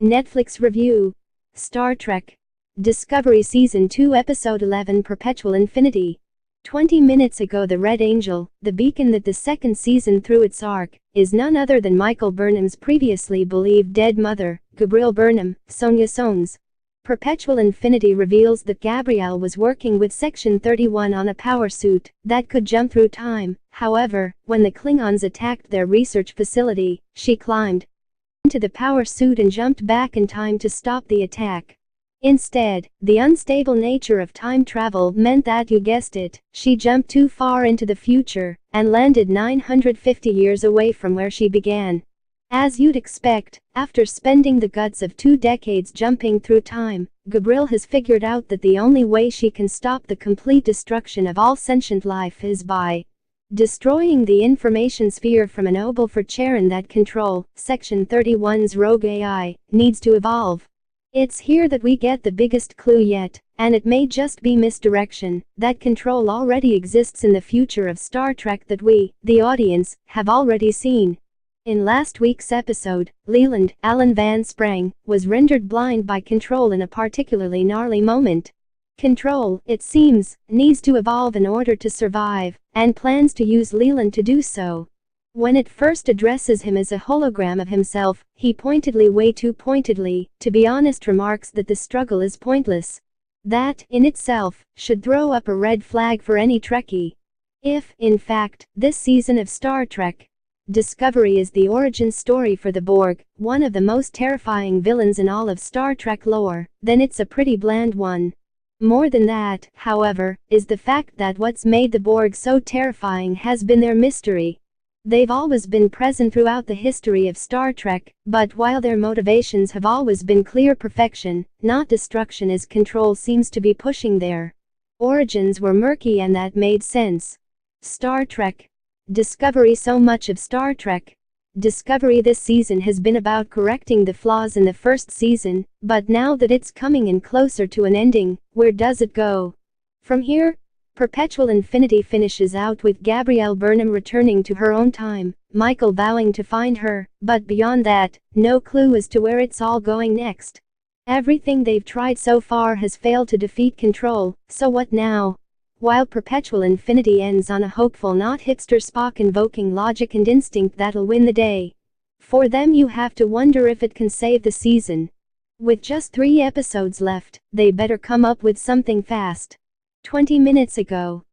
Netflix review. Star Trek Discovery Season 2 Episode 11 Perpetual Infinity. 20 minutes ago, the Red Angel, the beacon that the second season through its arc, is none other than Michael Burnham's previously believed dead mother, Gabrille Burnham, Sonja Sohns. Perpetual Infinity reveals that Gabrielle was working with Section 31 on a power suit that could jump through time. However, when the Klingons attacked their research facility, she climbed into the power suit and jumped back in time to stop the attack. Instead, the unstable nature of time travel meant that, you guessed it, she jumped too far into the future and landed 950 years away from where she began. As you'd expect, after spending the guts of 2 decades jumping through time, Gabrielle has figured out that the only way she can stop the complete destruction of all sentient life is by destroying the information sphere from An Obol For Charon that control Section 31's rogue AI needs to evolve. It's here that we get the biggest clue yet, and it may just be misdirection. That control already exists in the future of Star Trek that we, the audience, have already seen. In last week's episode, Leland, Alan Van Sprang, was rendered blind by control in a particularly gnarly moment. Control, it seems, needs to evolve in order to survive, and plans to use Leland to do so. When it first addresses him as a hologram of himself, he pointedly, way too pointedly, to be honest, remarks that the struggle is pointless. That, in itself, should throw up a red flag for any Trekkie. If, in fact, this season of Star Trek Discovery is the origin story for the Borg, one of the most terrifying villains in all of Star Trek lore, then it's a pretty bland one. More than that, however, is the fact that what's made the Borg so terrifying has been their mystery. They've always been present throughout the history of Star Trek, but while their motivations have always been clear perfection, not destruction, as control seems to be pushing their origins were murky, and that made sense. Star Trek Discovery. So much of Star Trek Discovery this season has been about correcting the flaws in the first season, but now that it's coming in closer to an ending, where does it go from here? Perpetual Infinity finishes out with Gabrille Burnham returning to her own time, Michael vowing to find her, but beyond that, no clue as to where it's all going next. Everything they've tried so far has failed to defeat control, so what now? While Perpetual Infinity ends on a hopeful, not hipster Spock invoking logic and instinct that'll win the day for them, you have to wonder if it can save the season. With just 3 episodes left, they better come up with something fast. 20 minutes ago.